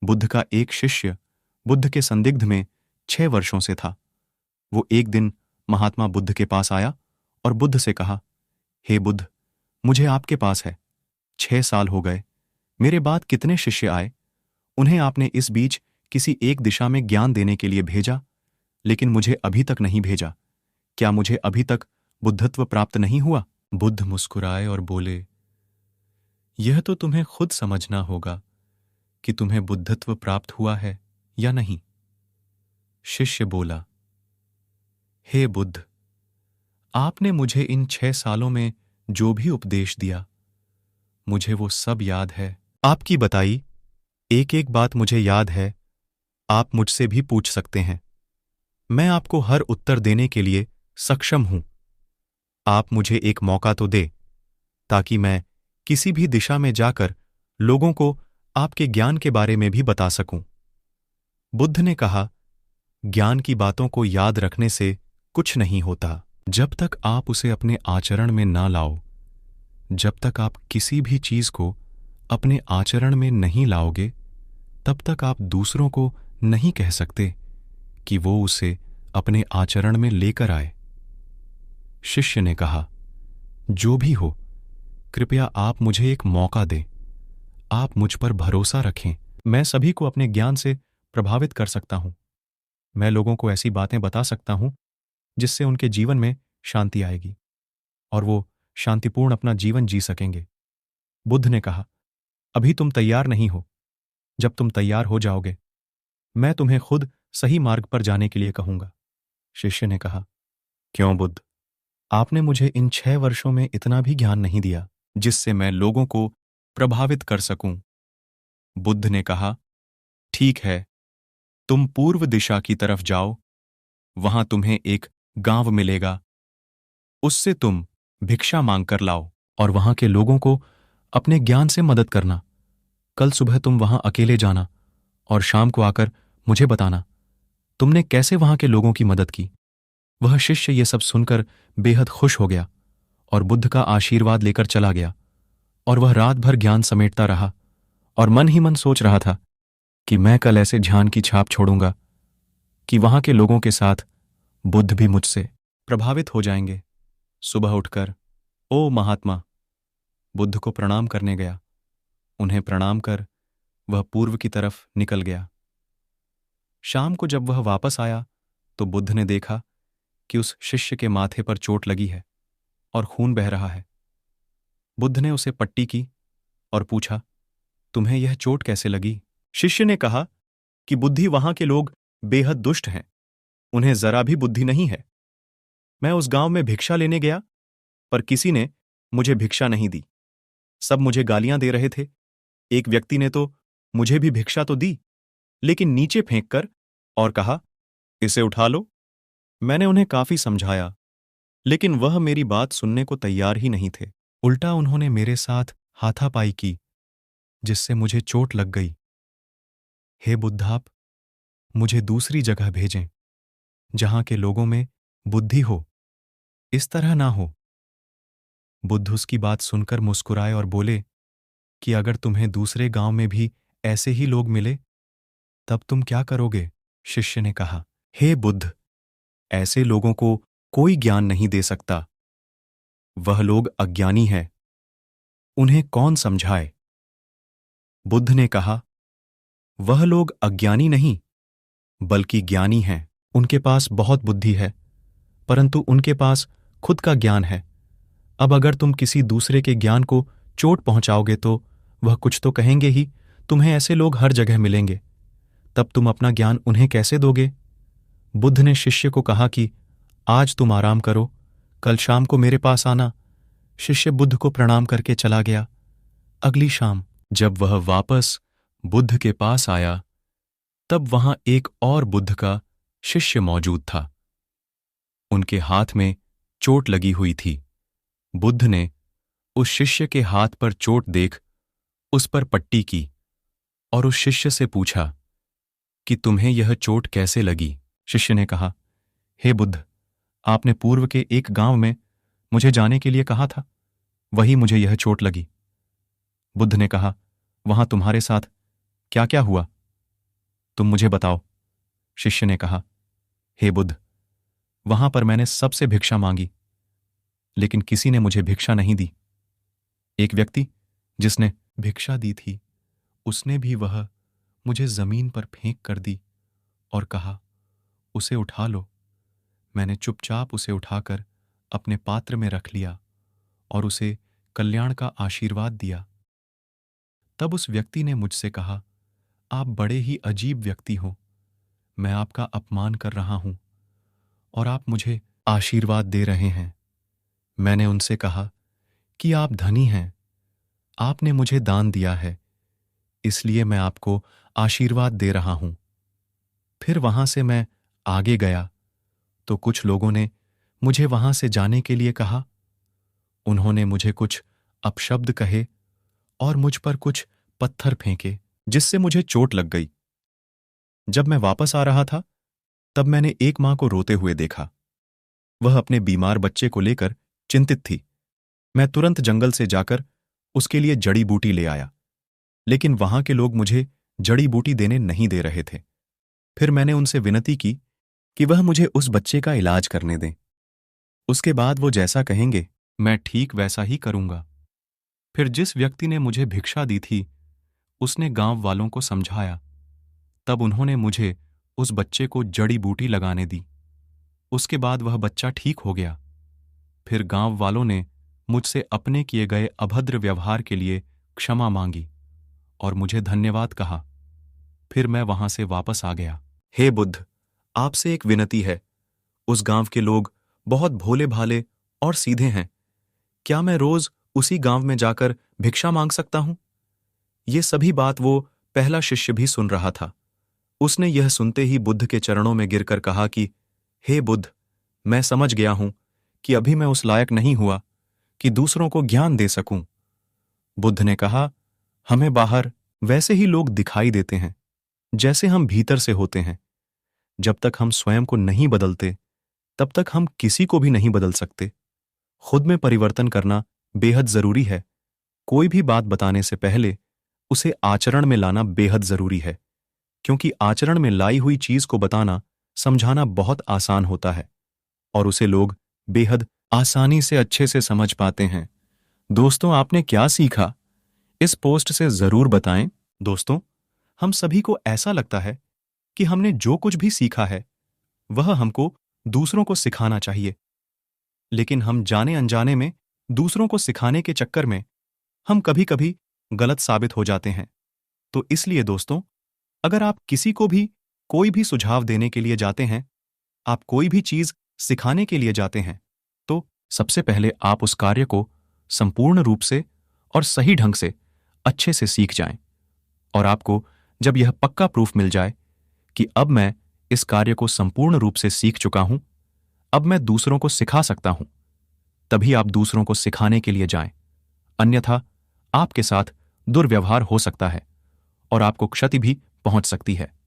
बुद्ध का एक शिष्य बुद्ध के संदिग्ध में 6 वर्षों से था। वो एक दिन महात्मा बुद्ध के पास आया और बुद्ध से कहा, हे बुद्ध, मुझे आपके पास है। 6 साल हो गए। मेरे बाद कितने शिष्य आए, उन्हें आपने इस बीच किसी एक दिशा में ज्ञान देने के लिए भेजा, लेकिन मुझे अभी तक नहीं भेजा। क्या मुझे अभी तक बुद्धत्व प्राप्त नहीं हुआ? बुद्ध मुस्कुराए और बोले, यह तो तुम्हें खुद समझना होगा कि तुम्हें बुद्धत्व प्राप्त हुआ है या नहीं। शिष्य बोला, हे बुद्ध, आपने मुझे इन 6 सालों में जो भी उपदेश दिया, मुझे वो सब याद है। आपकी बताई एक एक बात मुझे याद है। आप मुझसे भी पूछ सकते हैं। मैं आपको हर उत्तर देने के लिए सक्षम हूं। आप मुझे एक मौका तो दे, ताकि मैं किसी भी दिशा में जाकर लोगों को आपके ज्ञान के बारे में भी बता सकूं। बुद्ध ने कहा, ज्ञान की बातों को याद रखने से कुछ नहीं होता। जब तक आप उसे अपने आचरण में ना लाओ, जब तक आप किसी भी चीज को अपने आचरण में नहीं लाओगे, तब तक आप दूसरों को नहीं कह सकते कि वो उसे अपने आचरण में लेकर आए। शिष्य ने कहा, जो भी हो, कृपया आप मुझे एक मौका दें। आप मुझ पर भरोसा रखें। मैं सभी को अपने ज्ञान से प्रभावित कर सकता हूं। मैं लोगों को ऐसी बातें बता सकता हूं जिससे उनके जीवन में शांति आएगी और वो शांतिपूर्ण अपना जीवन जी सकेंगे। बुद्ध ने कहा, अभी तुम तैयार नहीं हो। जब तुम तैयार हो जाओगे, मैं तुम्हें खुद सही मार्ग पर जाने के लिए कहूंगा। शिष्य ने कहा, क्यों बुद्ध? आपने मुझे इन 6 वर्षों में इतना भी ज्ञान नहीं दिया जिससे मैं लोगों को प्रभावित कर सकूं। बुद्ध ने कहा, ठीक है, तुम पूर्व दिशा की तरफ जाओ। वहां तुम्हें एक गांव मिलेगा। उससे तुम भिक्षा मांगकर लाओ और वहां के लोगों को अपने ज्ञान से मदद करना। कल सुबह तुम वहां अकेले जाना और शाम को आकर मुझे बताना तुमने कैसे वहां के लोगों की मदद की। वह शिष्य ये सब सुनकर बेहद खुश हो गया और बुद्ध का आशीर्वाद लेकर चला गया। और वह रात भर ज्ञान समेटता रहा और मन ही मन सोच रहा था कि मैं कल ऐसे ध्यान की छाप छोड़ूंगा कि वहां के लोगों के साथ बुद्ध भी मुझसे प्रभावित हो जाएंगे। सुबह उठकर, ओ महात्मा, बुद्ध को प्रणाम करने गया। उन्हें प्रणाम कर वह पूर्व की तरफ निकल गया। शाम को जब वह वापस आया तो बुद्ध ने देखा कि उस शिष्य के माथे पर चोट लगी है और खून बह रहा है। बुद्ध ने उसे पट्टी की और पूछा, तुम्हें यह चोट कैसे लगी? शिष्य ने कहा कि बुद्धि वहां के लोग बेहद दुष्ट हैं। उन्हें जरा भी बुद्धि नहीं है। मैं उस गांव में भिक्षा लेने गया, पर किसी ने मुझे भिक्षा नहीं दी। सब मुझे गालियां दे रहे थे। एक व्यक्ति ने तो मुझे भी भिक्षा तो दी, लेकिन नीचे फेंक कर और कहा, इसे उठा लो। मैंने उन्हें काफी समझाया, लेकिन वह मेरी बात सुनने को तैयार ही नहीं थे। उल्टा उन्होंने मेरे साथ हाथापाई की, जिससे मुझे चोट लग गई। हे बुद्ध, आप मुझे दूसरी जगह भेजें, जहां के लोगों में बुद्धि हो। इस तरह ना हो। बुद्ध उसकी बात सुनकर मुस्कुराए और बोले कि अगर तुम्हें दूसरे गांव में भी ऐसे ही लोग मिले, तब तुम क्या करोगे? शिष्य ने कहा, हे बुद्ध, ऐसे लोगों को कोई ज्ञान नहीं दे सकता। वह लोग अज्ञानी हैं। उन्हें कौन समझाए? बुद्ध ने कहा, वह लोग अज्ञानी नहीं, बल्कि ज्ञानी हैं। उनके पास बहुत बुद्धि है, परंतु उनके पास खुद का ज्ञान है। अब अगर तुम किसी दूसरे के ज्ञान को चोट पहुंचाओगे तो वह कुछ तो कहेंगे ही, तुम्हें ऐसे लोग हर जगह मिलेंगे। तब तुम अपना ज्ञान उन्हें कैसे दोगे? बुद्ध ने शिष्य को कहा कि आज तुम आराम करो, कल शाम को मेरे पास आना। शिष्य बुद्ध को प्रणाम करके चला गया। अगली शाम जब वह वापस बुद्ध के पास आया, तब वहां एक और बुद्ध का शिष्य मौजूद था। उनके हाथ में चोट लगी हुई थी। बुद्ध ने उस शिष्य के हाथ पर चोट देख उस पर पट्टी की और उस शिष्य से पूछा कि तुम्हें यह चोट कैसे लगी? शिष्य ने कहा, हे बुद्ध, आपने पूर्व के एक गांव में मुझे जाने के लिए कहा था, वही मुझे यह चोट लगी। बुद्ध ने कहा, वहां तुम्हारे साथ क्या क्या हुआ? तुम मुझे बताओ, शिष्य ने कहा। हे बुद्ध, वहां पर मैंने सबसे भिक्षा मांगी, लेकिन किसी ने मुझे भिक्षा नहीं दी। एक व्यक्ति जिसने भिक्षा दी थी, उसने भी वह मुझे जमीन पर फेंक कर दी और कहा, उसे उठा लो। मैंने चुपचाप उसे उठाकर अपने पात्र में रख लिया और उसे कल्याण का आशीर्वाद दिया। तब उस व्यक्ति ने मुझसे कहा, आप बड़े ही अजीब व्यक्ति हो, मैं आपका अपमान कर रहा हूं और आप मुझे आशीर्वाद दे रहे हैं। मैंने उनसे कहा कि आप धनी हैं, आपने मुझे दान दिया है, इसलिए मैं आपको आशीर्वाद दे रहा हूं। फिर वहां से मैं आगे गया तो कुछ लोगों ने मुझे वहां से जाने के लिए कहा। उन्होंने मुझे कुछ अपशब्द कहे और मुझ पर कुछ पत्थर फेंके, जिससे मुझे चोट लग गई। जब मैं वापस आ रहा था, तब मैंने एक मां को रोते हुए देखा। वह अपने बीमार बच्चे को लेकर चिंतित थी। मैं तुरंत जंगल से जाकर उसके लिए जड़ी बूटी ले आया, लेकिन वहां के लोग मुझे जड़ी बूटी देने नहीं दे रहे थे। फिर मैंने उनसे विनती की कि वह मुझे उस बच्चे का इलाज करने दें। उसके बाद वो जैसा कहेंगे, मैं ठीक वैसा ही करूंगा। फिर जिस व्यक्ति ने मुझे भिक्षा दी थी, उसने गांव वालों को समझाया। तब उन्होंने मुझे उस बच्चे को जड़ी बूटी लगाने दी। उसके बाद वह बच्चा ठीक हो गया। फिर गांव वालों ने मुझसे अपने किए गए अभद्र व्यवहार के लिए क्षमा मांगी और मुझे धन्यवाद कहा। फिर मैं वहां से वापस आ गया। हे बुद्ध, आपसे एक विनती है। उस गांव के लोग बहुत भोले भाले और सीधे हैं। क्या मैं रोज उसी गांव में जाकर भिक्षा मांग सकता हूं? ये सभी बात वो पहला शिष्य भी सुन रहा था। उसने यह सुनते ही बुद्ध के चरणों में गिरकर कहा कि हे बुद्ध, मैं समझ गया हूं कि अभी मैं उस लायक नहीं हुआ कि दूसरों को ज्ञान दे सकूं। बुद्ध ने कहा, हमें बाहर वैसे ही लोग दिखाई देते हैं जैसे हम भीतर से होते हैं। जब तक हम स्वयं को नहीं बदलते, तब तक हम किसी को भी नहीं बदल सकते। खुद में परिवर्तन करना बेहद जरूरी है। कोई भी बात बताने से पहले उसे आचरण में लाना बेहद जरूरी है, क्योंकि आचरण में लाई हुई चीज को बताना, समझाना बहुत आसान होता है और उसे लोग बेहद आसानी से अच्छे से समझ पाते हैं। दोस्तों, आपने क्या सीखा? इस पोस्ट से जरूर बताएं। दोस्तों, हम सभी को ऐसा लगता है कि हमने जो कुछ भी सीखा है वह हमको दूसरों को सिखाना चाहिए, लेकिन हम जाने अनजाने में दूसरों को सिखाने के चक्कर में हम कभी-कभी गलत साबित हो जाते हैं। तो इसलिए दोस्तों, अगर आप किसी को भी कोई भी सुझाव देने के लिए जाते हैं, आप कोई भी चीज सिखाने के लिए जाते हैं, तो सबसे पहले आप उस कार्य को संपूर्ण रूप से और सही ढंग से अच्छे से सीख जाएं। और आपको जब यह पक्का प्रूफ मिल जाए कि अब मैं इस कार्य को संपूर्ण रूप से सीख चुका हूं, अब मैं दूसरों को सिखा सकता हूं, तभी आप दूसरों को सिखाने के लिए जाएं। अन्यथा आपके साथ दुर्व्यवहार हो सकता है और आपको क्षति भी पहुंच सकती है।